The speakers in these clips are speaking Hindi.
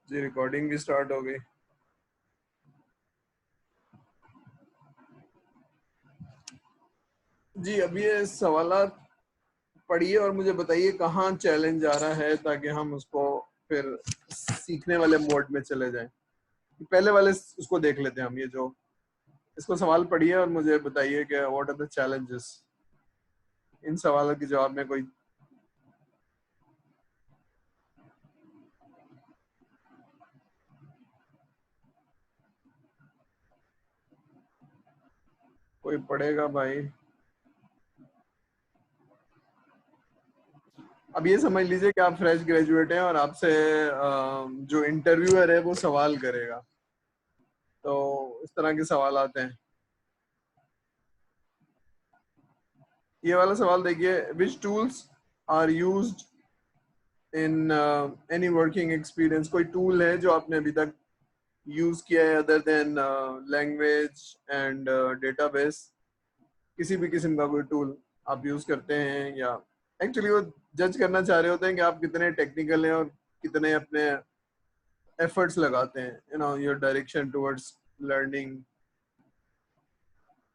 जी रिकॉर्डिंग भी स्टार्ट हो गई। जी अभी ये सवालात पढ़िए और मुझे बताइए कहाँ चैलेंज आ रहा है, ताकि हम उसको फिर सीखने वाले मोड में चले जाएं। पहले वाले उसको देख लेते हैं हम, ये जो इसको सवाल पढ़िए और मुझे बताइए कि व्हाट आर द चैलेंजेस। इन सवालों के जवाब में कोई पढ़ेगा भाई। अब ये समझ लीजिए कि आप फ्रेश ग्रेजुएट हैं और आपसे जो इंटरव्यूअर है वो सवाल करेगा, तो इस तरह के सवाल आते हैं। ये वाला सवाल देखिए, which tools are used in any working experience. कोई टूल है जो आपने अभी तक यूज किया है other than language and database. किसी भी किस्म का कोई टूल आप यूज करते हैं, या एक्चुअली वो जज करना चाह रहे होते हैं कि आप कितने टेक्निकल हैं और कितने अपने एफर्ट्स लगाते हैं, योर डायरेक्शन टुवर्ड्स लर्निंग।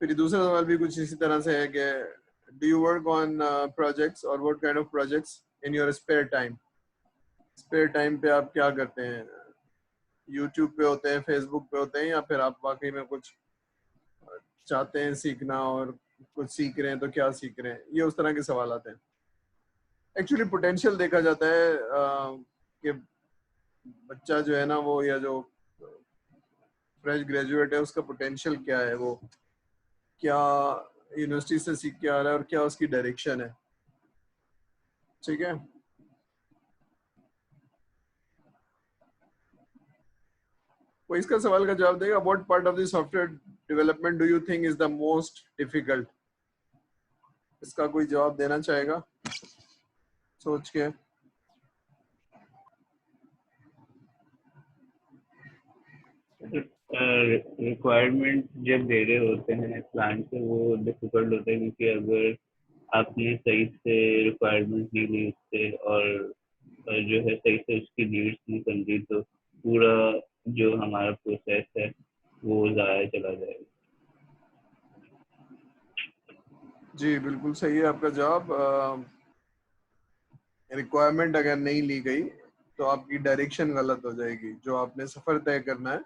फिर दूसरा सवाल भी कुछ इसी तरह से है कि do you work on projects और what kind of projects in your spare time. Spare time पे आप क्या करते हैं? यूट्यूब पे होते हैं, फेसबुक पे होते हैं, या फिर आप वाकई में कुछ चाहते हैं सीखना और कुछ सीख रहे हैं तो क्या सीख रहे हैं? ये उस तरह के सवाल आते हैं। एक्चुअली पोटेंशियल देखा जाता है कि बच्चा जो है ना वो, या जो फ्रेश ग्रेजुएट है उसका पोटेंशियल क्या है, वो क्या यूनिवर्सिटी से सीख के आ रहा है और क्या उसकी डायरेक्शन है। ठीक है। कोई इसका सवाल का जवाब देगा? What part of the software development do you think is the most difficult. इसका कोई जवाब देना चाहेगा सोच के? रिक्वायरमेंट जब दे रहे होते हैं प्लान से, वो डिफिकल्ट होता है क्योंकि अगर आपने सही से रिक्वायरमेंट नहीं ली उससे, और जो है सही से उसकी नीड्स नहीं समझी, तो पूरा जो हमारा प्रोसेस है वो ज़ाया चला जाएगा। जी बिल्कुल सही है आपका जवाब। रिक्वायरमेंट अगर नहीं ली गई तो आपकी डायरेक्शन गलत हो जाएगी। जो आपने सफर तय करना है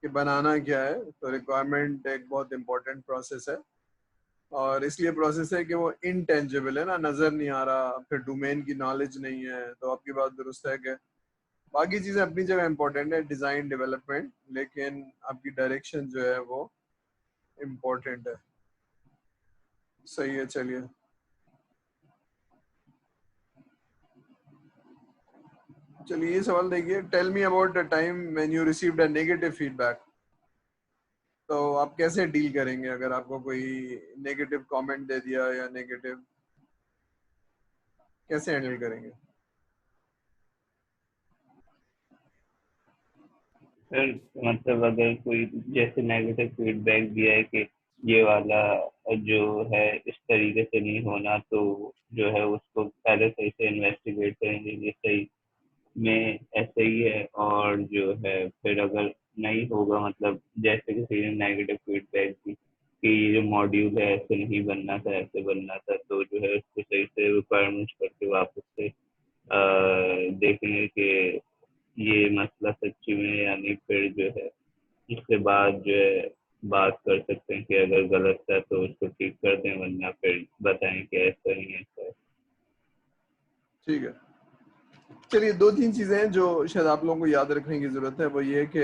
कि बनाना क्या है, तो रिक्वायरमेंट एक बहुत इंपॉर्टेंट प्रोसेस है। और इसलिए प्रोसेस है कि वो इनटेंजिबल है ना, नजर नहीं आ रहा, फिर डोमेन की नॉलेज नहीं है। तो आपकी बात दुरुस्त है कि बाकी चीजें अपनी जगह इंपॉर्टेंट है, डिजाइन डेवलपमेंट, लेकिन आपकी डायरेक्शन जो है वो इम्पोर्टेंट है। सही है, चलिए। चलिए ये सवाल देखिए, tell me about the time when you received a negative feedback. तो आप कैसे डील करेंगे अगर आपको कोई नेगेटिव कमेंट दे दिया, या नेगेटिव, कैसे हैंडल करेंगे? फिर मतलब अगर कोई जैसे नेगेटिव फीडबैक दिया है कि ये वाला जो है इस तरीके से नहीं होना, तो जो है उसको पहले सही से इन्वेस्टिगेट करेंगे ये सही में ऐसे ही है, और जो है फिर अगर नहीं होगा, मतलब जैसे किसी ने नेगेटिव फीडबैक दी कि ये जो मॉड्यूल है ऐसे नहीं बनना था, ऐसे बनना था, तो जो है उसको सही से रिक्वायरमेंट्स करके वापस से देखेंगे कि ये मसला सच्ची में, यानी फिर जो है उसके बाद जो है बात कर सकते हैं कि अगर गलत है तो उसको ठीक कर दें, वरना फिर बताएं कि ऐसा नहीं ऐसा है। ठीक है। चलिए दो तीन चीजें हैं जो शायद आप लोगों को याद रखने की जरूरत है। वो ये कि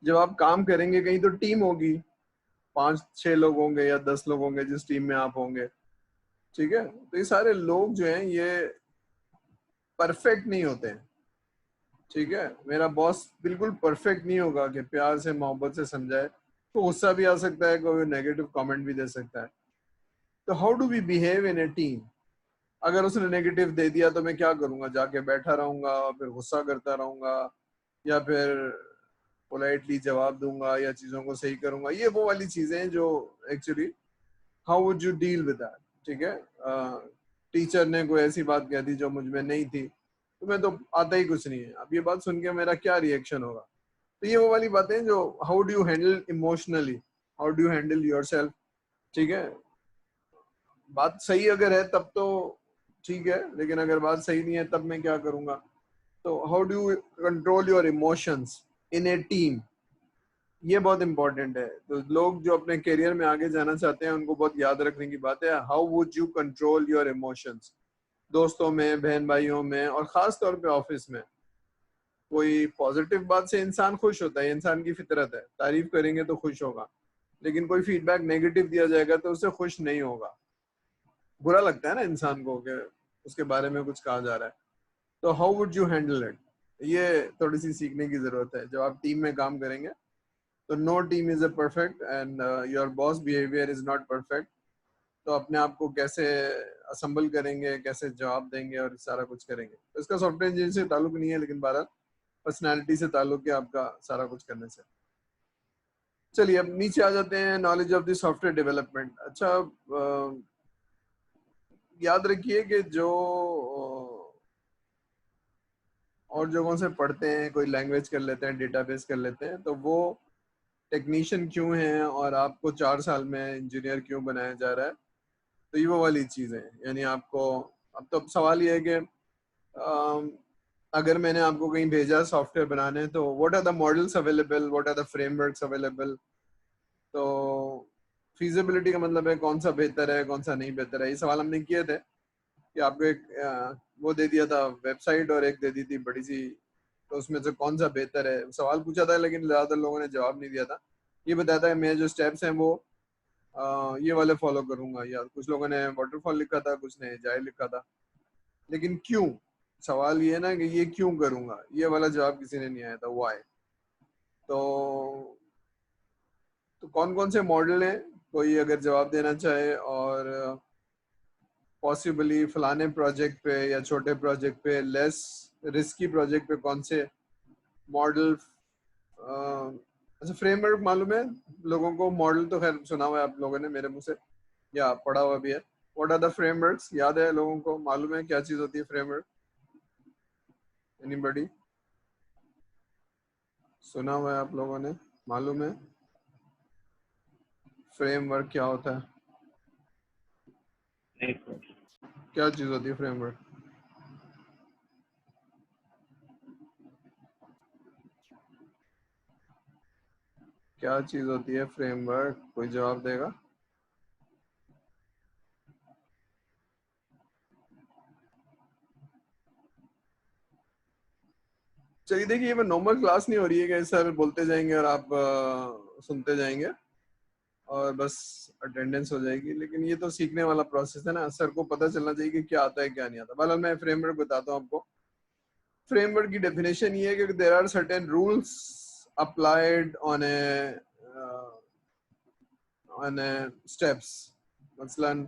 जब आप काम करेंगे कहीं तो टीम होगी, 5-6 लोग होंगे या 10 लोग होंगे जिस टीम में आप होंगे। ठीक है। तो ये सारे लोग जो हैं ये परफेक्ट नहीं होते हैं। ठीक है। मेरा बॉस बिल्कुल परफेक्ट नहीं होगा कि प्यार से मोहब्बत से समझाए, तो गुस्सा भी आ सकता है, कोई नेगेटिव कमेंट भी दे सकता है। तो how do we behave in a team? अगर उसने नेगेटिव दे दिया तो मैं क्या करूंगा? जाके बैठा रहूंगा, फिर गुस्सा करता रहूंगा, या फिर पोलाइटली जवाब दूंगा, या चीजों को सही करूंगा? ये वो वाली चीजें हैं जो actually, how would you deal with that? ठीक है। टीचर ने कोई ऐसी बात कह दी जो मुझ में नहीं थी, तुम्हें तो आता ही कुछ नहीं है। अब ये बात सुन के मेरा क्या रिएक्शन होगा? तो ये वो वाली बातें जो how do you handle emotionally, how do you handle yourself, ठीक है। बात सही अगर है तब तो ठीक है, लेकिन अगर बात सही नहीं है तब मैं क्या करूंगा? तो how do you control your emotions in a team, ये बहुत इंपॉर्टेंट है। तो लोग जो अपने करियर में आगे जाना चाहते हैं उनको बहुत याद रखने की बात है, how would you control your emotions, दोस्तों में, बहन भाइयों में, और खास तौर पे ऑफिस में। कोई पॉजिटिव बात से इंसान खुश होता है, इंसान की फितरत है, तारीफ करेंगे तो खुश होगा, लेकिन कोई फीडबैक नेगेटिव दिया जाएगा तो उससे खुश नहीं होगा, बुरा लगता है ना इंसान को कि उसके बारे में कुछ कहा जा रहा है। तो how would you handle it, ये थोड़ी सी सीखने की जरूरत है जब आप टीम में काम करेंगे। तो no team is a perfect and your boss behaviour is not perfect. तो अपने आप को कैसे असम्बल करेंगे, कैसे जवाब देंगे और सारा कुछ करेंगे। तो इसका सॉफ्टवेयर इंजीनियर से ताल्लुक नहीं है, लेकिन बहरहाल पर्सनैलिटी से ताल्लुक है आपका सारा कुछ करने से। चलिए अब नीचे आ जाते हैं, knowledge of the software development. अच्छा, याद रखिए कि जो और जगहों से पढ़ते हैं, कोई लैंग्वेज कर लेते हैं, डेटाबेस कर लेते हैं, तो वो टेक्नीशियन क्यों हैं और आपको 4 साल में इंजीनियर क्यों बनाया जा रहा है, तो ये वो वाली चीज़ें हैं। यानी आपको अब तो सवाल ये है कि अगर मैंने आपको कहीं भेजा सॉफ्टवेयर बनाने, तो what are the models available, what are the frameworks available. तो फीजिबिलिटी का मतलब है कौन सा बेहतर है, कौन सा नहीं बेहतर है। ये सवाल हमने किए थे कि आपको एक वो दे दिया था वेबसाइट और एक दे दी थी बड़ी सी, तो उसमें से कौन सा बेहतर है सवाल पूछा था, लेकिन ज़्यादातर लोगों ने जवाब नहीं दिया था। ये बताया था मेरे जो स्टेप्स हैं वो ये वाले फॉलो करूंगा, या कुछ लोगों ने वाटरफॉल लिखा था, कुछ ने जाए लिखा था। लेकिन क्यों, सवाल ये है ना कि ये क्यों करूंगा, ये वाला जवाब किसी ने नहीं आया था, व्हाई। तो कौन कौन से मॉडल हैं, कोई अगर जवाब देना चाहे, और पॉसिबली फलाने प्रोजेक्ट पे या छोटे प्रोजेक्ट पे, लेस रिस्की प्रोजेक्ट पे कौन से मॉडल। अच्छा, फ्रेमवर्क मालूम है लोगों को? मॉडल तो खैर सुना हुआ है आप लोगों ने मेरे मुंह से, या पढ़ा हुआ भी है। व्हाट आर द फ्रेमवर्क्स, याद है लोगों को? मालूम है क्या चीज होती है फ्रेमवर्क? एनीबॉडी सुना हुआ है आप लोगों ने? मालूम है फ्रेमवर्क क्या होता है? नहीं सर। क्या चीज होती है फ्रेमवर्क? क्या चीज होती है फ्रेमवर्क? कोई जवाब देगा? चलिए देखिए, ये नॉर्मल क्लास नहीं हो रही है कि सर बोलते जाएंगे और आप सुनते जाएंगे और बस अटेंडेंस हो जाएगी, लेकिन ये तो सीखने वाला प्रोसेस है ना। सर को पता चलना चाहिए कि क्या आता है क्या नहीं आता। बहरहाल मैं फ्रेमवर्क बताता हूँ आपको। फ्रेमवर्क की डेफिनेशन ये है कि there are certain rules applied on a steps. मसलन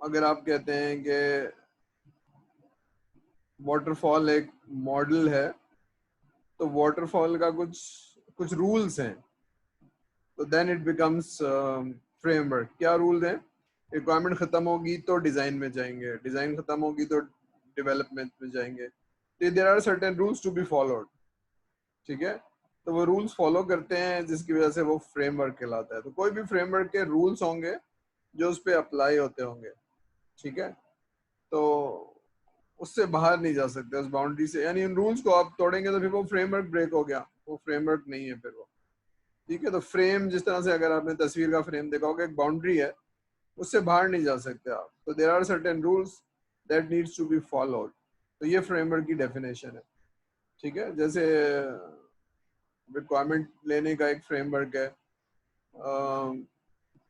अगर आप कहते हैं कि वाटरफॉल एक मॉडल है, तो वाटरफॉल का कुछ कुछ रूल्स हैं, तो देन इट बिकम्स फ्रेमवर्क। क्या रूल्स हैं? रिक्वायरमेंट खत्म होगी तो डिजाइन में जाएंगे, डिजाइन खत्म होगी तो डेवलपमेंट में जाएंगे। तो there are certain rules to be followed, ठीक है। तो वो रूल्स फॉलो करते हैं जिसकी वजह से वो फ्रेमवर्क कहलाता है। तो कोई भी फ्रेमवर्क के रूल्स होंगे जो उस पर अप्लाई होते होंगे, ठीक है। तो उससे बाहर नहीं जा सकते, उस बाउंड्री से। यानी उन रूल्स को आप तोड़ेंगे तो फिर वो फ्रेमवर्क ब्रेक हो गया, वो फ्रेमवर्क नहीं है फिर वो, ठीक है। तो फ्रेम, जिस तरह से अगर आपने तस्वीर का फ्रेम देखा होगा, एक बाउंड्री है, उससे बाहर नहीं जा सकते आप। तो there are certain rules that needs to be followed. तो ये फ्रेमवर्क की डेफिनेशन है, ठीक है। जैसे रिक्वायरमेंट लेने का एक फ्रेमवर्क है,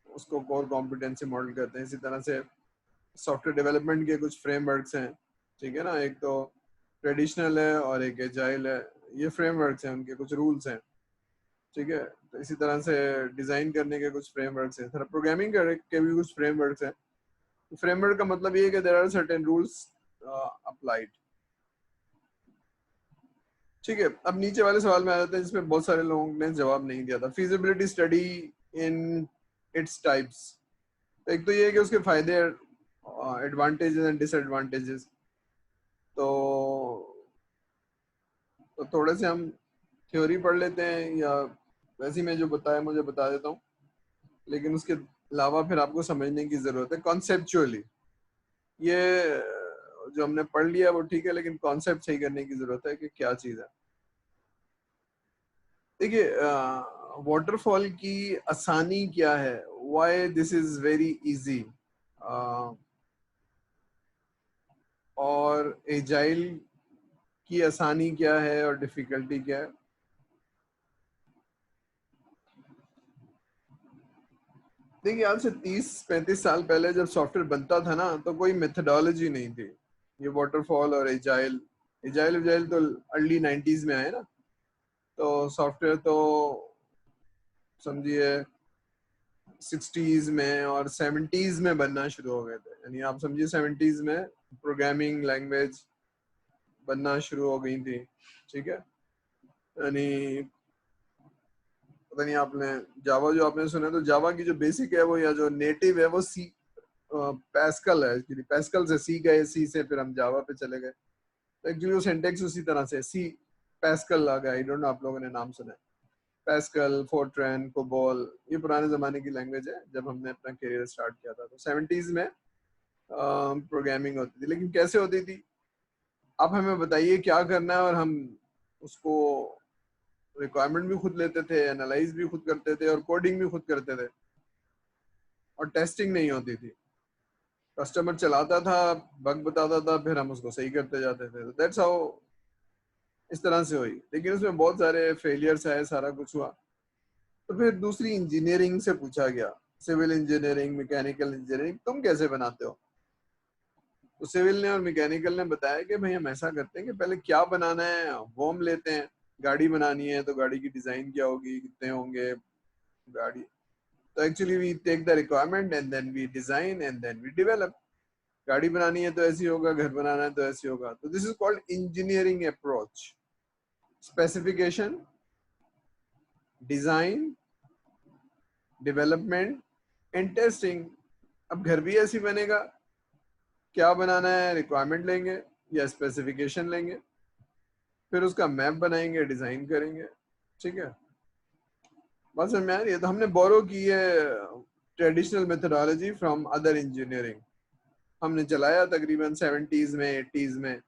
उसको कोर कॉम्पिटेंसी मॉडल कहते हैं। इसी तरह से सॉफ्टवेयर डेवलपमेंट के कुछ फ्रेमवर्क्स हैं, ठीक है ना। एक तो ट्रेडिशनल है और एक एजाइल है। ये फ्रेमवर्क्स हैं, उनके कुछ रूल्स हैं, ठीक है। तो इसी तरह से डिजाइन करने के कुछ फ्रेमवर्क्स हैं, प्रोग्रामिंग के भी कुछ फ्रेमवर्क्स हैं। फ्रेमवर्क का मतलब ये है कि there are certain rules applied, ठीक है। अब नीचे वाले सवाल में आ जाते हैं जिसमें बहुत सारे लोगों ने जवाब नहीं दिया था। Feasibility study in its types. तो एक तो ये है कि उसके फायदे एडवांटेजेस एंड डिसएडवांटेजेस। तो थोड़े से हम थ्योरी पढ़ लेते हैं, या वैसे ही मैं जो बताया मुझे बता देता हूँ, लेकिन उसके अलावा फिर आपको समझने की जरूरत है कॉन्सेप्चुअली। ये जो हमने पढ़ लिया वो ठीक है, लेकिन कॉन्सेप्ट सही करने की जरूरत है कि क्या चीज है। देखिए, वाटरफॉल की आसानी क्या है, why this is very easy, और एजाइल की आसानी क्या है और डिफिकल्टी क्या है। देखिए, आज से 30-35 साल पहले जब सॉफ्टवेयर बनता था ना, तो कोई मेथडोलॉजी नहीं थी। ये वाटरफॉल और एजाइल एजाइल एजाइल तो अर्ली 90s में आए ना। तो सॉफ्टवेयर तो समझिए 60s में और 70s में बनना शुरू हो गए थे। यानी आप समझिए 70s में प्रोग्रामिंग लैंग्वेज बनना शुरू हो गई थी। ठीक है, यानी पता नहीं आपने जावा जो आपने सुना, तो जावा की जो बेसिक है वो, या जो नेटिव है वो सी पैस्कल है। एक्चुअली पैस्कल से सी गए, सी से फिर हम जावा पे चले गए। तो एक्चुअली वो सिंटेक्स उसी तरह से सी पैस्कल आ गया। आई डोंट नो आप लोगों ने नाम सुना है, पैस्कल, फोर्ट्रैन, कोबोल। ये पुराने जमाने की लैंग्वेज है, जब हमने अपना करियर स्टार्ट किया था। तो 70s में प्रोग्रामिंग होती थी, लेकिन कैसे होती थी आप हमें बताइए, क्या करना है, और हम उसको रिक्वायरमेंट भी खुद लेते थे, एनालाइज भी खुद करते थे, और कोडिंग भी खुद करते थे, और टेस्टिंग नहीं होती थी। कस्टमर चलाता था, बग बताता था, फिर हम उसको सही करते जाते थे। दैट्स हाउ, इस तरह से हुई। लेकिन उसमें बहुत सारे फेलियर्स आए, सारा कुछ हुआ। तो फिर दूसरी इंजीनियरिंग से पूछा गया, सिविल इंजीनियरिंग, मैकेनिकल इंजीनियरिंग, तुम कैसे बनाते हो। तो सिविल ने और मैकेनिकल ने बताया कि भाई हम ऐसा करते हैं कि पहले क्या बनाना है वो हम लेते हैं। गाड़ी बनानी है तो गाड़ी की डिजाइन क्या होगी, कितने होंगे गाड़ी। तो actually we take the requirement and then we design and then we develop. गाड़ी बनानी है तो ऐसी होगा, घर बनाना है तो ऐसी होगा। तो this is called engineering approach. Specification, design, development and testing. अब घर भी ऐसी बनेगा, क्या बनाना है, रिक्वायरमेंट लेंगे या स्पेसिफिकेशन लेंगे, फिर उसका मैप बनाएंगे, डिजाइन करेंगे। ठीक है, बस समझ में आ रही है। तो हमने बोरो की है traditional methodology from other engineering, हमने चलाया तकरीबन 70s में 80s में।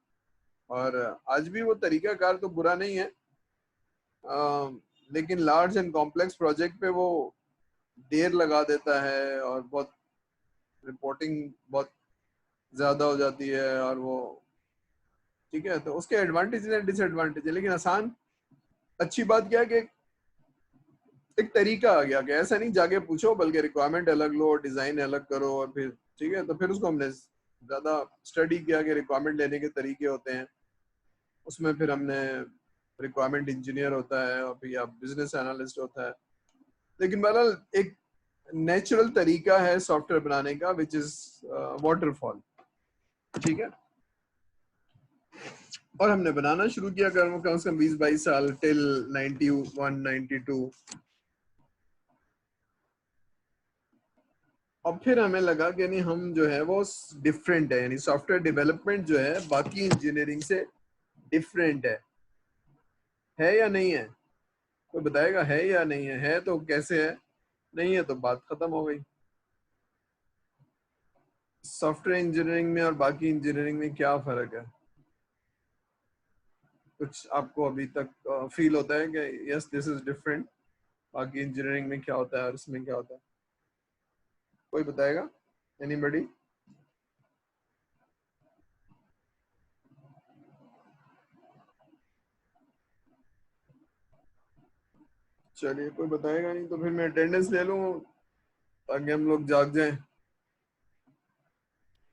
और आज भी वो तरीका कार तो बुरा नहीं है, लेकिन लार्ज एंड कॉम्प्लेक्स प्रोजेक्ट पे वो देर लगा देता है, और बहुत रिपोर्टिंग बहुत ज्यादा हो जाती है, और वो ठीक है। तो उसके एडवांटेज है, डिसएडवांटेज है। लेकिन आसान अच्छी बात क्या है कि एक तरीका आ गया कि ऐसा नहीं जाके पूछो, बल्कि रिक्वायरमेंट अलग लो, डिजाइन अलग करो, और फिर ठीक है। तो फिर उसको हमने ज्यादा स्टडी किया कि रिक्वायरमेंट लेने के तरीके होते हैं। उसमें फिर हमने रिक्वायरमेंट इंजीनियर होता है, और फिर या बिजनेस एनालिस्ट होता है। लेकिन बहरहाल एक नेचुरल तरीका है सॉफ्टवेयर बनाने का, विच इज वाटरफॉल। ठीक है, और हमने बनाना शुरू किया कम से कम 20-22 साल, टिल 91-92। और फिर हमें लगा कि नहीं, हम जो है वो डिफरेंट है, यानी सॉफ्टवेयर डेवलपमेंट जो है बाकी इंजीनियरिंग से डिफरेंट है या नहीं है। कोई बताएगा है या नहीं है तो कैसे है, नहीं है तो बात खत्म हो गई। सॉफ्टवेयर इंजीनियरिंग में और बाकी इंजीनियरिंग में क्या फर्क है, कुछ आपको अभी तक फील होता है कि यस दिस इज डिफरेंट, बाकी इंजीनियरिंग में क्या होता है और इसमें क्या होता है। कोई बताएगा, एनीबॉडी। चलिए, कोई बताएगा नहीं तो फिर मैं अटेंडेंस ले लूँ, ताकि हम लोग जाग जाएं,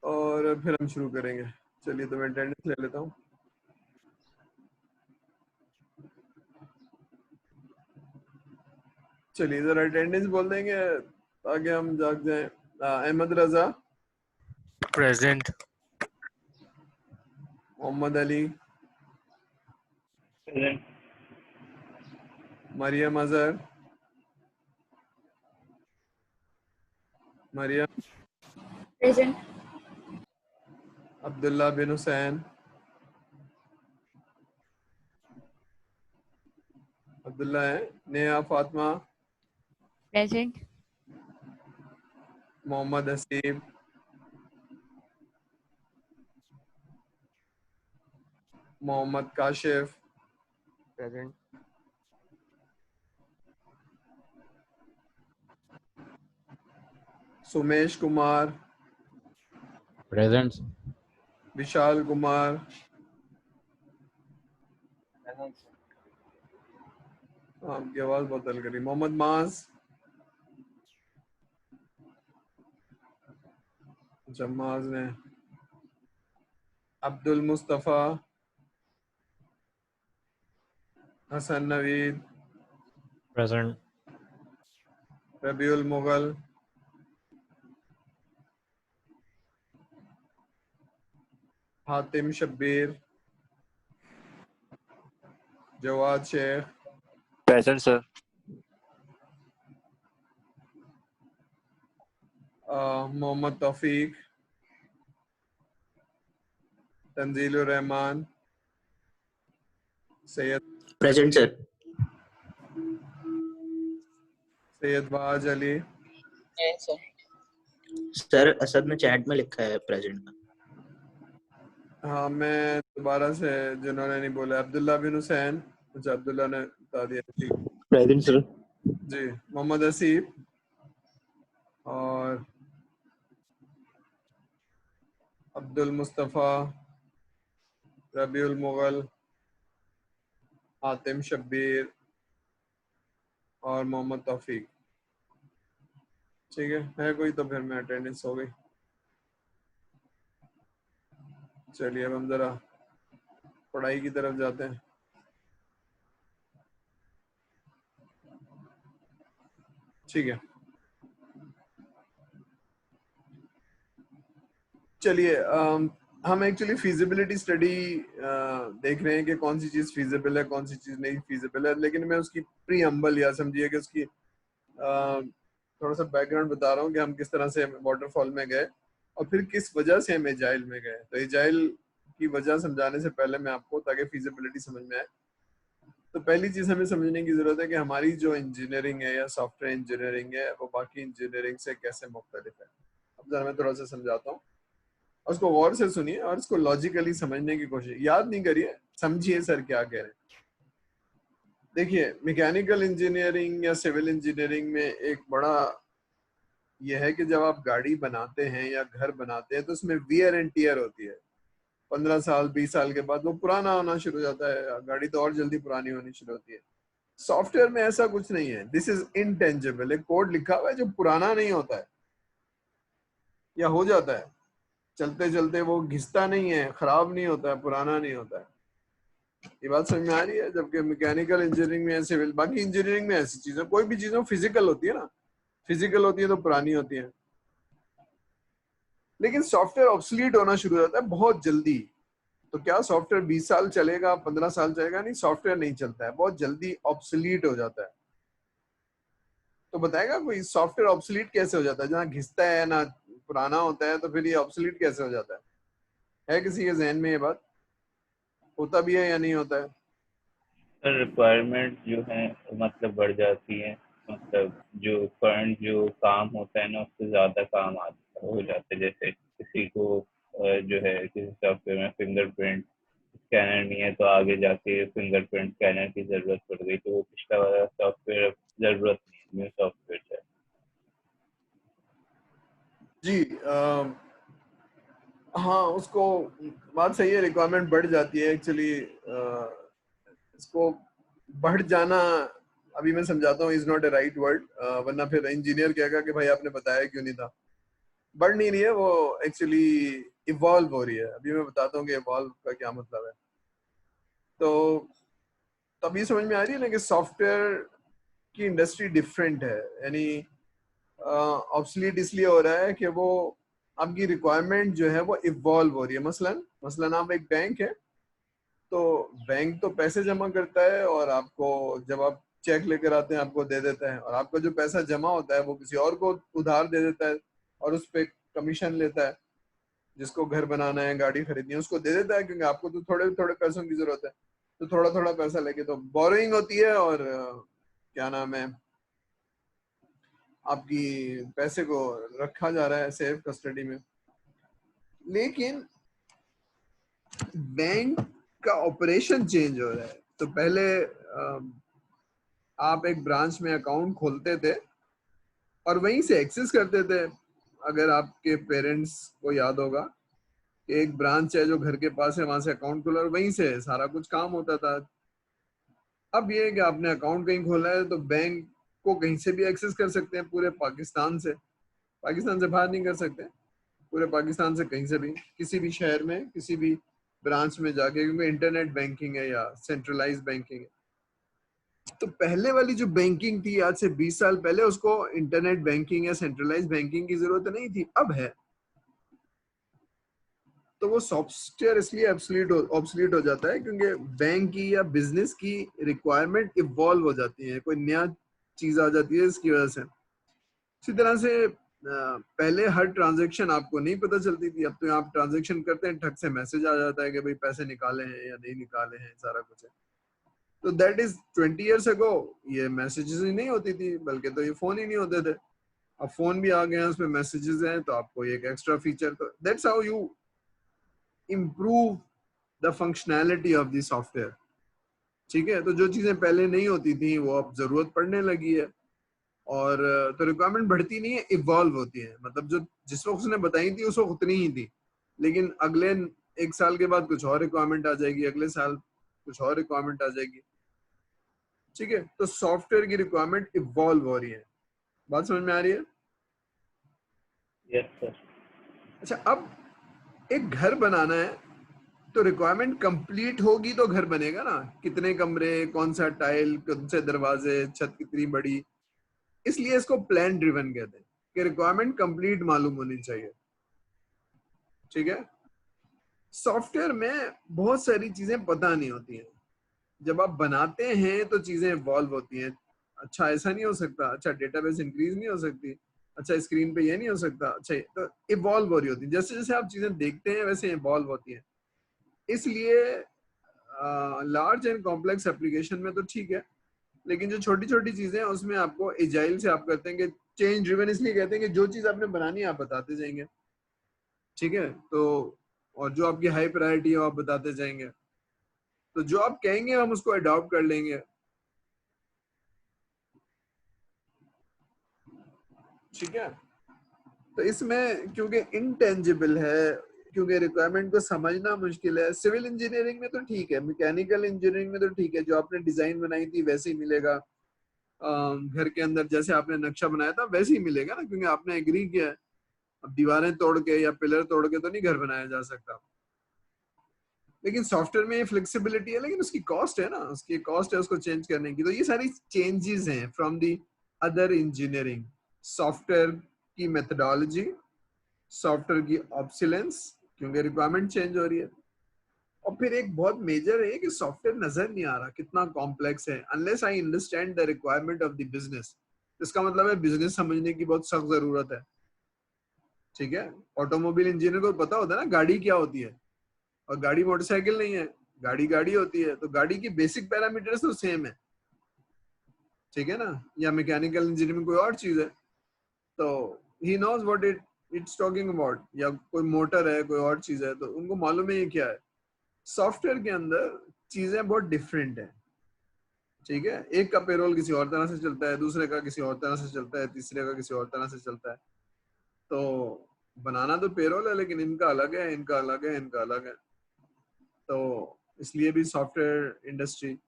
और फिर हम शुरू करेंगे। चलिए, तो मैं अटेंडेंस ले लेता हूँ। चलिए, जरा अटेंडेंस बोल देंगे ताकि हम जाग जाएं। Ahmed Raza, present. Mohammed Ali, Present. Mariam Azhar, Mariam, Present. Abdullah bin Hussain, Abdullah है। Neha Fatima, Present. Mohammad Haseeb, Mohammad Kashif, Present. Sumesh Kumar, Present. Vishal Kumar, Present. आपकी आवाज बहुत हल्की करी। मोहम्मद माज, जमाज ने। Abdul Mustafa, Hassan Naveed, Present. Rabiul Mughal, Hatim Shabbir, Jawad Sheikh, Present, sir. Mohammed Taufiq, Tanzilur Rahman, Syed present sir. Syed Baaz Ali, sir Asad ने चैट में लिखा है प्रेजेंट। हाँ मैं दोबारा से जिन्होंने नहीं बोला, अब्दुल्ला बिन हुसैन, अच्छा अब्दुल्ला ने बता दिया, ठीक। Present, sir. जी, मोहम्मद हसीब और अब्दुल मुस्तफ़ा, रबीउल मुगल, हातिम शब्बीर और मोहम्मद तौफीक। ठीक है कोई तो फिर मैं अटेंडेंस हो गई। चलिए अब हम जरा पढ़ाई की तरफ जाते हैं। ठीक है, चलिए हम एक्चुअली फिजिबिलिटी स्टडी देख रहे हैं कि कौन सी चीज फिजिबल है, कौन सी चीज नहीं फिजिबल है, लेकिन मैं उसकी प्रीअम्बल या समझिए कि उसकी थोड़ा सा बैकग्राउंड बता रहा हूँ कि हम किस तरह से वाटरफॉल में गए और फिर किस वजह से हम एजाइल में गए। तो एजाइल की वजह समझाने से पहले मैं आपको, ताकि फिजिबिलिटी समझ में आए, तो पहली चीज हमें समझने की जरूरत है कि हमारी जो इंजीनियरिंग है या सॉफ्टवेयर इंजीनियरिंग है वो बाकी इंजीनियरिंग से कैसे मुख्तलिफ है। अब जरा मैं थोड़ा सा समझाता हूँ, उसको गौर से सुनिए और इसको लॉजिकली समझने की कोशिश, याद नहीं करिए, समझिए सर क्या कह रहे हैं। देखिए मैकेनिकल इंजीनियरिंग या सिविल इंजीनियरिंग में एक बड़ा यह है कि जब आप गाड़ी बनाते हैं या घर बनाते हैं तो उसमें वियर एंड टियर होती है। 15 साल 20 साल के बाद वो पुराना होना शुरू हो जाता है, गाड़ी तो और जल्दी पुरानी होनी शुरू होती है। सॉफ्टवेयर में ऐसा कुछ नहीं है, दिस इज इनटेंजिबल। एक कोड लिखा हुआ है जो पुराना नहीं होता है या हो जाता है, चलते चलते वो घिसता नहीं है, खराब नहीं होता है, पुराना नहीं होता है। ये बात समझ में आ रही है? जबकि मैकेनिकल इंजीनियरिंग में, सिविल, बाकी इंजीनियरिंग में ऐसी चीजें, कोई भी चीजें फिजिकल होती है ना, फिजिकल होती है तो पुरानी होती है। लेकिन सॉफ्टवेयर ऑब्सोलीट होना शुरू हो जाता है बहुत जल्दी। तो क्या सॉफ्टवेयर 20 साल चलेगा, 15 साल चलेगा? नहीं, सॉफ्टवेयर नहीं चलता है, बहुत जल्दी ऑब्सोलीट हो जाता है। तो बताएगा कोई सॉफ्टवेयर ऑब्सोलीट कैसे हो जाता है? जहाँ घिसता है ना पुराना होता है, तो फिर ये ऑब्सोलीट कैसे हो जाता है किसी के जहन में ये बात? होता भी है या नहीं होता है? रिक्वायरमेंट जो है मतलब बढ़ जाती है, मतलब जो करंट जो काम होता है ना उससे ज़्यादा काम हो जाता है। जैसे किसी को जो है किसी सॉफ्टवेयर में फिंगरप्रिंट स्कैनर नहीं है तो आगे जाके फिंगरप्रिंट स्कैनर की ज़रूरत पड़ गई, तो वो पिछला वाला सॉफ्टवेयर ज़रूरत नहीं है, न्यू सॉफ्टवेयर है। जी हाँ, उसको बात सही है, रिक्वायरमेंट बढ़ जाती है एक्चुअली। इसको बढ़ जाना अभी मैं समझाता हूँ, is not a right word, वरना फिर इंजीनियर कहेगा कि भाई आपने बताया क्यों नहीं था। बढ़ नहीं रही है वो, एक्चुअली इवॉल्व हो रही है। अभी मैं बताता हूँ कि इवॉल्व का क्या मतलब है। तो तभी समझ में आ रही है ना कि सॉफ्टवेयर की इंडस्ट्री डिफरेंट है, यानी ऑब्सोलीट इसलिए हो रहा है कि वो आपकी रिक्वायरमेंट जो है वो इवॉल्व हो रही है। मसलन आप एक बैंक है, तो बैंक तो पैसे जमा करता है और आपको जब आप चेक लेकर आते हैं आपको दे देता है, और आपका जो पैसा जमा होता है वो किसी और को उधार दे देता है और उस पर कमीशन लेता है। जिसको घर बनाना है, गाड़ी खरीदनी है, उसको दे देता है, क्योंकि आपको तो थोड़े थोड़े पैसों की जरूरत है, तो थोड़ा थोड़ा पैसा लेके तो बोरोइंग होती है, और क्या नाम है, आपकी पैसे को रखा जा रहा है सेफ कस्टडी में। लेकिन बैंक का ऑपरेशन चेंज हो रहा है। तो पहले आप एक ब्रांच में अकाउंट खोलते थे और वहीं से एक्सेस करते थे। अगर आपके पेरेंट्स को याद होगा कि एक ब्रांच है जो घर के पास है, वहां से अकाउंट खोला और वहीं से सारा कुछ काम होता था। अब ये है कि आपने अकाउंट कहीं खोला है तो बैंक को कहीं से भी एक्सेस कर सकते हैं, पूरे पाकिस्तान से बाहर नहीं कर सकते, पूरे पाकिस्तान से कहीं से भी, किसी भी शहर में, किसी भी ब्रांच में जाके, क्योंकि इंटरनेट बैंकिंग है या सेंट्रलाइज बैंकिंग है। तो पहले वाली जो बैंकिंग थी आज से 20 साल पहले, उसको इंटरनेट बैंकिंग या सेंट्रलाइज बैंकिंग की जरूरत नहीं थी, अब है। तो वो सॉफ्टवेयर इसलिए ऑब्सोलीट हो जाता है क्योंकि बैंक की या बिजनेस की रिक्वायरमेंट इवॉल्व हो जाती है, कोई नया चीज आ जाती है इसकी वजह से। इसी तरह से पहले हर ट्रांजैक्शन आपको नहीं पता चलती थी, अब तो आप ट्रांजैक्शन करते हैं, ठग से मैसेज आ जाता है कि भाई पैसे निकाले हैं या नहीं निकाले हैं, सारा कुछ है। तो दैट इज 20 years ago ये मैसेजेस ही नहीं होती थी, बल्कि तो ये फोन ही नहीं होते थे। अब फोन भी आ गए हैं, उसमें मैसेजेस हैं, तो आपको एक एक्स्ट्रा फीचर, तो that's how you improve the functionality of the software. ठीक है, तो जो चीजें पहले नहीं होती थी वो अब जरूरत पड़ने लगी है, और तो रिक्वायरमेंट बढ़ती नहीं है, इवॉल्व होती है। मतलब जो जिस वक्त उसने बताई थी उस वक्त उतनी ही थी, लेकिन अगले 1 साल के बाद कुछ और रिक्वायरमेंट आ जाएगी, अगले साल कुछ और रिक्वायरमेंट आ जाएगी। ठीक है, तो सॉफ्टवेयर की रिक्वायरमेंट इवॉल्व हो रही है। बात समझ में आ रही है? Yes sir. अच्छा, अब एक घर बनाना है तो रिक्वायरमेंट कंप्लीट होगी तो घर बनेगा ना, कितने कमरे, कौन सा टाइल, कौन से दरवाजे, छत कितनी बड़ी। इसलिए इसको प्लान ड्रिवन कहते हैं कि रिक्वायरमेंट कंप्लीट मालूम होनी चाहिए। ठीक है, सॉफ्टवेयर में बहुत सारी चीजें पता नहीं होती हैं, जब आप बनाते हैं तो चीजें इवॉल्व होती हैं। अच्छा ऐसा नहीं हो सकता, अच्छा डेटाबेस इंक्रीज नहीं हो सकती, अच्छा स्क्रीन पे ये नहीं हो सकता, अच्छा तो इवॉल्व हो रही होती है। जैसे जैसे आप चीजें देखते हैं वैसे इवॉल्व होती हैं। इसलिए लार्ज एंड कॉम्प्लेक्स एप्लीकेशन में तो ठीक है, लेकिन जो छोटी छोटी चीजें हैं उसमें आपको एजाइल से आप करते हैं कि चेंज ड्रिवन, इसलिए कहते हैं कि जो चीज आपने बनानी है आप बताते जाएंगे। ठीक है, तो और जो आपकी हाई प्रायोरिटी है वो आप बताते जाएंगे, तो जो आप कहेंगे हम उसको अडॉप्ट कर लेंगे। ठीक है, तो इसमें क्योंकि इंटेंजिबल है, क्योंकि रिक्वायरमेंट को समझना मुश्किल है। सिविल इंजीनियरिंग में तो ठीक है, मैकेनिकल इंजीनियरिंग में तो ठीक है, जो आपने डिजाइन बनाई थी वैसे ही मिलेगा, घर के अंदर जैसे आपने नक्शा बनाया था वैसे ही मिलेगा ना, क्योंकि आपने एग्री किया है। अब दीवारें तोड़ के या पिलर तोड़ के तो नहीं घर बनाया जा सकता। लेकिन सॉफ्टवेयर में ये फ्लेक्सिबिलिटी है, लेकिन उसकी कॉस्ट है ना, उसकी कॉस्ट है उसको चेंज करने की। तो ये सारी चेंजेस हैं from the other engineering. Software की मेथडोलॉजी, सॉफ्टवेयर की ऑब्सोलेंस, क्योंकि रिक्वायरमेंट चेंज हो रही है। और फिर एक बहुत मेजर है कि सॉफ्टवेयर नजर नहीं आ रहा कितना कॉम्प्लेक्स है, unless I understand the requirement of the business. इसका मतलब है बिजनेस समझने की बहुत सख्त जरूरत है। ठीक है, ऑटोमोबाइल इंजीनियर को पता होता है ना गाड़ी क्या होती है, और गाड़ी मोटरसाइकिल नहीं है, गाड़ी गाड़ी होती है, तो गाड़ी की बेसिक पैरामीटर्स तो सेम है। ठीक है ना, या मैकेनिकल इंजीनियरिंग में कोई और चीज है तो he knows what it's talking about, या कोई मोटर है, कोई और चीज है तो उनको मालूम है ये क्या है। सॉफ्टवेयर के अंदर चीजें बहुत डिफरेंट है। ठीक है, एक का पेरोल किसी और तरह से चलता है, दूसरे का किसी और तरह से चलता है, तीसरे का किसी और तरह से चलता है। तो बनाना तो पेरोल है, लेकिन इनका अलग है, इनका अलग है, इनका अलग है। तो इसलिए भी सॉफ्टवेयर इंडस्ट्री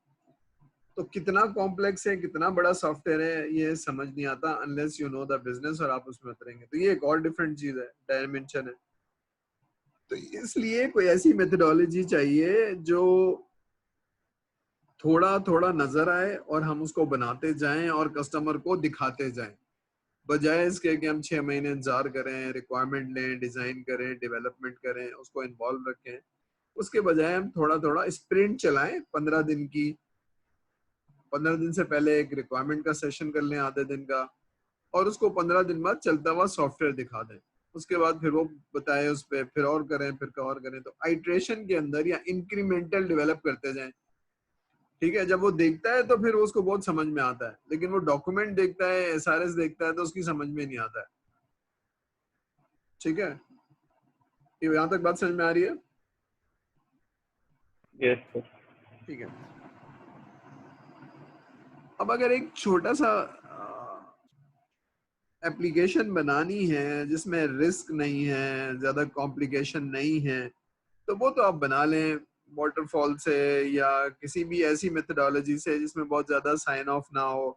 तो कितना कॉम्प्लेक्स है, कितना बड़ा सॉफ्टवेयर है, ये समझ नहीं आता unless you know the business और आप उसमें उतरेंगे। तो ये एक और डिफरेंट चीज है, डायमेंशन है। तो इसलिए कोई ऐसी मेथडोलॉजी चाहिए जो थोड़ा थोड़ा नजर आए और हम उसको बनाते जाएं और कस्टमर को दिखाते जाएं, बजाय इसके कि हम 6 महीने इंतजार करें, रिक्वायरमेंट लें, डिजाइन करें, डेवलपमेंट करें, उसको इन्वॉल्व रखें। उसके बजाय हम थोड़ा थोड़ा स्प्रिंट चलाएं, 15 दिन की, 15 दिन से पहले एक रिक्वायरमेंट का सेशन कर लें आधे दिन का, और उसको 15 दिन बाद चलता हुआ सॉफ्टवेयर दिखा दें। उसके बाद फिर वो बताए उस पर, फिर और करें, फिर और करें। तो आइट्रेशन के अंदर या इंक्रीमेंटल डेवलप करते जाएं, ठीक है। जब वो देखता है तो फिर उसको बहुत समझ में आता है, लेकिन वो डॉक्यूमेंट देखता है, एसआरएस देखता है तो उसकी समझ में नहीं आता है, ठीक है। ये यहाँ तक बात समझ में आ रही है? Yes sir. ठीक है। अब अगर एक छोटा सा एप्लीकेशन बनानी है जिसमें रिस्क नहीं है, ज्यादा कॉम्प्लिकेशन नहीं है, तो वो तो आप बना लें वाटरफॉल से या किसी भी ऐसी मेथडोलॉजी से जिसमें बहुत ज्यादा साइन ऑफ ना हो।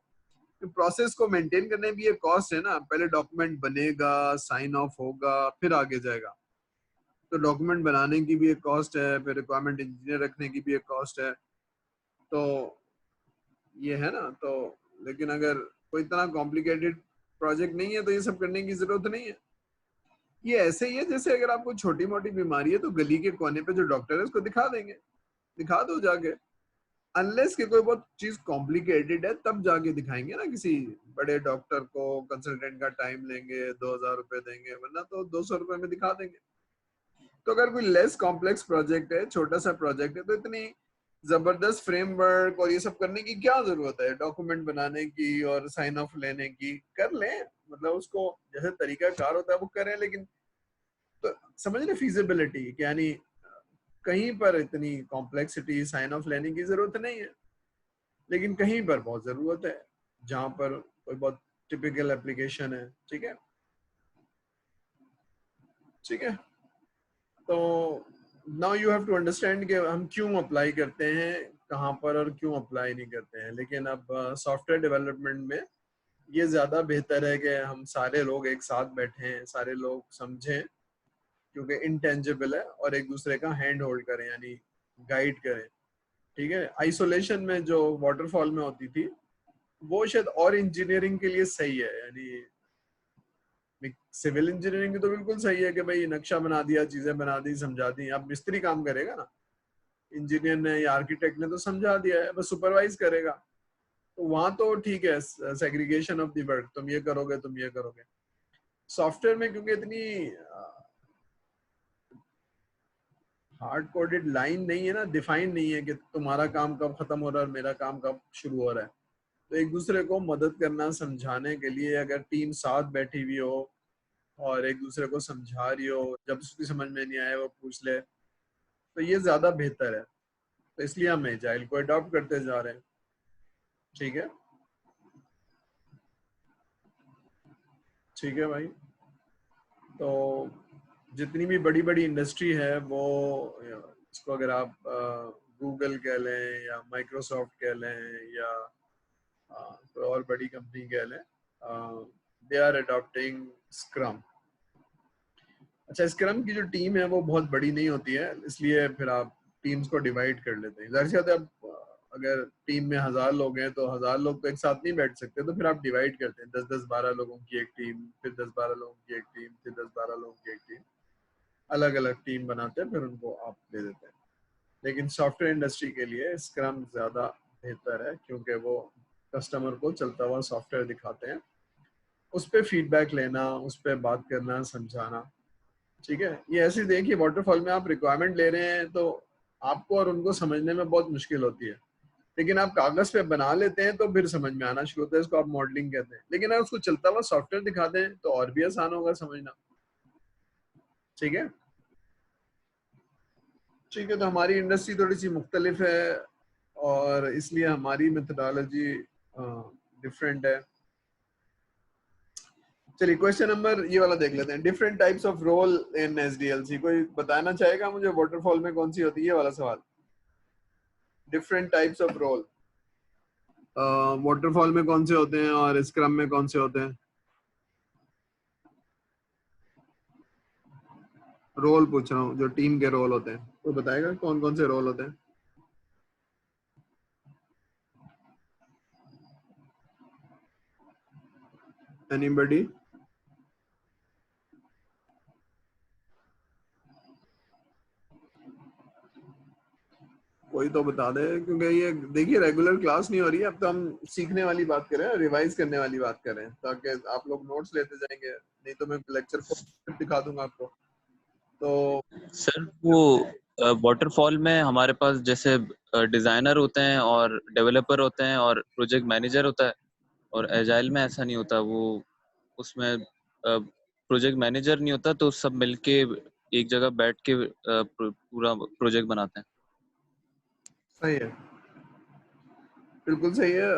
प्रोसेस को मेंटेन करने भी एक कॉस्ट है ना, पहले डॉक्यूमेंट बनेगा, साइन ऑफ होगा, फिर आगे जाएगा। तो डॉक्यूमेंट बनाने की भी एक कॉस्ट है, फिर रिक्वायरमेंट इंजीनियर रखने की भी एक कॉस्ट है, तो ये है ना। तो लेकिन अगर कोई इतना कॉम्प्लिकेटेड प्रोजेक्ट नहीं है तो ये सब करने की जरूरत नहीं है। ये ऐसे ही है जैसे अगर आपको छोटी मोटी बीमारी है तो गली के कोने पे जो डॉक्टर है उसको दिखा देंगे, दिखा दो जाके। अनलेस कि कोई बहुत चीज कॉम्प्लिकेटेड है तब जाके दिखाएंगे ना किसी बड़े डॉक्टर को, कंसल्टेंट का टाइम लेंगे, 2,000 रुपए देंगे, वरना तो 200 रुपए में दिखा देंगे। तो अगर कोई लेस कॉम्प्लेक्स प्रोजेक्ट है, छोटा सा प्रोजेक्ट है, तो इतनी जबरदस्त फ्रेमवर्क और ये सब करने की क्या जरूरत है? डॉक्यूमेंट बनाने की और साइन ऑफ लेने की कर लें, मतलब उसको जैसे तरीका कार होता है वो करें, लेकिन तो समझ रहे फीजिबिलिटी, यानी कहीं पर इतनी कॉम्प्लेक्सिटी साइन ऑफ लेने की जरूरत नहीं है, लेकिन कहीं पर बहुत जरूरत है जहां पर कोई बहुत टिपिकल एप्लीकेशन है, ठीक है। ठीक है, तो now you have to understand कि हम क्यों अप्लाई करते हैं कहाँ पर और क्यों अप्लाई नहीं करते हैं। लेकिन अब सॉफ्टवेयर डेवलपमेंट में ये ज्यादा बेहतर है कि हम सारे लोग एक साथ बैठें, सारे लोग समझें, क्योंकि इंटेंजिबल है, और एक दूसरे का हैंड होल्ड करें, यानी गाइड करें, ठीक है। आइसोलेशन में जो वाटरफॉल में होती थी वो शायद और इंजीनियरिंग के लिए सही है, यानी सिविल इंजीनियरिंग की तो बिल्कुल सही है कि भाई नक्शा बना दिया, चीजें बना दी, समझा दी, अब मिस्त्री काम करेगा ना, इंजीनियर ने या आर्किटेक्ट ने तो समझा दिया है, बस सुपरवाइज करेगा। तो वहां तो ठीक है, सेग्रीगेशन ऑफ द वर्क, तुम ये करोगे, तुम ये करोगे। सॉफ्टवेयर में क्योंकि इतनी हार्ड कोडेड लाइन नहीं है ना, डिफाइन नहीं है कि तुम्हारा काम कब खत्म हो रहा है और मेरा काम कब शुरू हो रहा है। तो एक दूसरे को मदद करना, समझाने के लिए अगर टीम साथ बैठी हुई हो और एक दूसरे को समझा रही हो, जब उसकी समझ में नहीं आए वो पूछ ले, तो ये ज्यादा बेहतर है। तो इसलिए हम एजाइल को अडॉप्ट करते जा रहे हैं, ठीक है। ठीक है भाई, तो जितनी भी बड़ी बड़ी इंडस्ट्री है वो, इसको अगर आप गूगल कह लें या माइक्रोसॉफ्ट कह लें या कोई और बड़ी कंपनी कह लें, दे आर अडॉप्टिंग स्क्रम। अच्छा, स्क्रम की जो टीम है वो बहुत बड़ी नहीं होती है, इसलिए फिर आप टीम्स को डिवाइड कर लेते हैं। जाहिर सी बात है, अब अगर टीम में 1,000 लोग हैं तो 1,000 लोग तो एक साथ नहीं बैठ सकते, तो फिर आप डिवाइड करते हैं, 10-10, 12 लोगों की एक टीम, फिर 10-12 लोगों की एक टीम, फिर 10-12 लोगों की एक टीम, अलग अलग टीम बनाते हैं, फिर उनको आप दे देते हैं। लेकिन सॉफ्टवेयर इंडस्ट्री के लिए स्क्रम ज्यादा बेहतर है, क्योंकि वो कस्टमर को चलता हुआ सॉफ्टवेयर दिखाते हैं, उस पर फीडबैक लेना, उस पर बात करना, समझाना, ठीक है। ये ऐसे देखिए, वाटरफॉल में आप रिक्वायरमेंट ले रहे हैं तो आपको और उनको समझने में बहुत मुश्किल होती है, लेकिन आप कागज पे बना लेते हैं तो फिर समझ में आना शुरू होता है, इसको आप मॉडलिंग कहते हैं। लेकिन अगर उसको चलता हुआ सॉफ्टवेयर दिखा दें तो और भी आसान होगा समझना, ठीक है। ठीक है, तो हमारी इंडस्ट्री थोड़ी सी मुख्तलिफ है और इसलिए हमारी मेथडोलॉजी डिफरेंट है। चलिए क्वेश्चन नंबर ये वाला देख लेते हैं, different types of role in SDLC. कोई बताना चाहेगा मुझे वाटरफॉल में कौन सी होती है? ये वाला सवाल, different types of role waterfall में कौन से होते हैं और स्क्रम में कौन से होते हैं? रोल पूछ रहा हूँ, जो टीम के रोल होते हैं, तो बताएगा कौन कौन से रोल होते हैं? एनीबॉडी? कोई तो बता दे, क्योंकि ये देखिए रेगुलर क्लास नहीं हो रही है, अब तो हम सीखने वाली बात कर रहे हैं, रिवाइज करने वाली बात कर रहे हैं, ताकि आप लोग नोट्स लेते जाएंगे, नहीं तो मैं लेक्चर को दिखा दूंगा आपको। तो सर वो वाटरफॉल में हमारे पास जैसे डिजाइनर होते हैं और डेवलपर होते हैं और प्रोजेक्ट मैनेजर होता है, और एजाइल में ऐसा नहीं होता। वो उसमें प्रोजेक्ट मैनेजर नहीं होता, तो सब मिलके एक जगह बैठ के पूरा प्रोजेक्ट बनाते हैं। सही है, बिल्कुल सही है।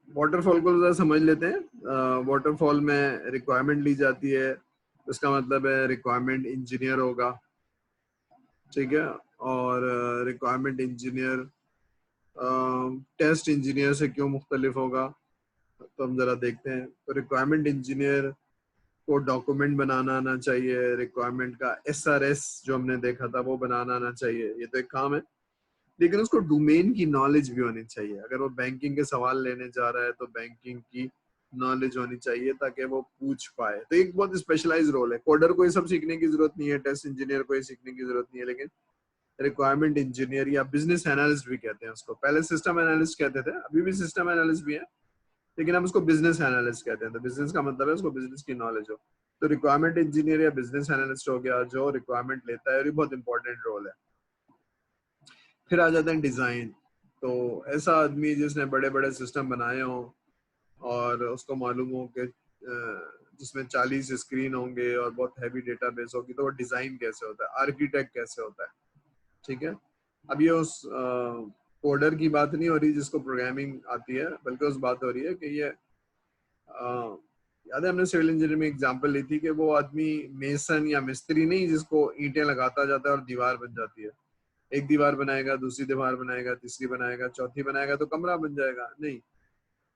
वाटरफॉल को जरा समझ लेते हैं। वाटरफॉल में रिक्वायरमेंट ली जाती है, उसका मतलब है रिक्वायरमेंट इंजीनियर होगा, ठीक है। और रिक्वायरमेंट इंजीनियर टेस्ट इंजीनियर से क्यों मुख्तलिफ होगा, तो हम जरा देखते हैं। तो रिक्वायरमेंट इंजीनियर को डॉक्यूमेंट बनाना आना चाहिए, रिक्वायरमेंट का SRS जो हमने देखा था वो बनाना आना चाहिए, ये तो एक काम है। लेकिन उसको डोमेन की नॉलेज भी होनी चाहिए। अगर वो बैंकिंग के सवाल लेने जा रहा है तो बैंकिंग की नॉलेज होनी चाहिए ताकि वो पूछ पाए। तो एक बहुत स्पेशलाइज रोल है। कोडर को ये सब सीखने की जरूरत नहीं है, टेस्ट इंजीनियर को ये सीखने की जरूरत नहीं है, लेकिन रिक्वायरमेंट इंजीनियर या बिजनेस एनालिस्ट भी कहते हैं उसको। पहले सिस्टम एनालिस्ट कहते थे, अभी भी सिस्टम एनालिस्ट भी है, लेकिन हम उसको बिजनेस एनालिस्ट कहते हैं। तो बिजनेस का मतलब है उसको बिजनेस की नॉलेज हो। तो रिक्वायरमेंट इंजीनियर या बिजनेस एनालिस्ट हो गया जो रिक्वायरमेंट लेता है, और ये बहुत इंपॉर्टेंट रोल है। फिर आ जाते हैं डिजाइन। तो ऐसा आदमी जिसने बड़े बड़े सिस्टम बनाए हों और उसको मालूम हो कि जिसमें 40 स्क्रीन होंगे और बहुत हैवी डेटाबेस होगी, तो वो डिजाइन कैसे होता है, आर्किटेक्ट कैसे होता है, ठीक है। अब ये उस कोडर की बात नहीं हो रही जिसको प्रोग्रामिंग आती है, बल्कि उस बात हो रही है कि ये याद है हमने सिविल इंजीनियरिंग में एग्जांपल ली थी कि वो आदमी मेसन या मिस्त्री नहीं जिसको ईंटें लगाता जाता है और दीवार बन जाती है। एक दीवार बनाएगा, दूसरी दीवार बनाएगा, तीसरी बनाएगा, चौथी बनाएगा तो कमरा बन जाएगा, नहीं,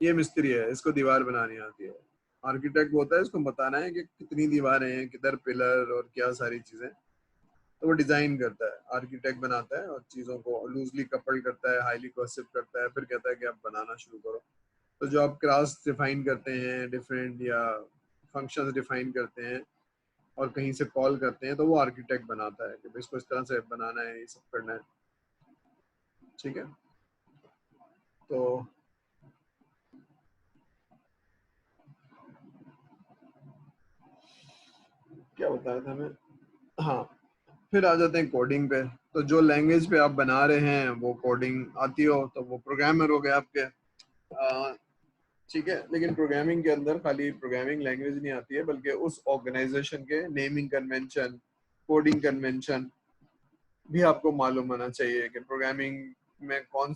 ये मिस्त्री है, इसको दीवार बनानी आती है। आर्किटेक्ट होता है, इसको बताना है कि कितनी दीवारें हैं, किधर पिलर और क्या सारी चीजें, तो वो डिजाइन करता है। आर्किटेक्ट बनाता है और चीजों को लूजली कपल करता है, हाईली कोहेसिव करता है, फिर कहता है कि आप बनाना शुरू करो। तो जो आप क्लास डिफाइन करते हैं, डिफरेंट या फंक्शंस डिफाइन करते हैं और कहीं से कॉल करते हैं, तो वो आर्किटेक्ट बनाता है कि इसको इस तरह से बनाना है, ये सब करना है, ठीक है। तो क्या बताया था मैं, हाँ, फिर आ जाते हैं कोडिंग पे। तो जो लैंग्वेज पे आप बना रहे हैं वो कोडिंग आती हो तो वो प्रोग्रामर हो गए आपके, ठीक है। लेकिन प्रोग्रामिंग के अंदर खाली प्रोग्रामिंग लैंग्वेज नहीं आती है, बल्कि उस ऑर्गेनाइजेशन के नेमिंग कन्वेंशन, कोडिंग कन्वेंशन भी आपको मालूम होना चाहिए कि प्रोग्रामिंग में कौन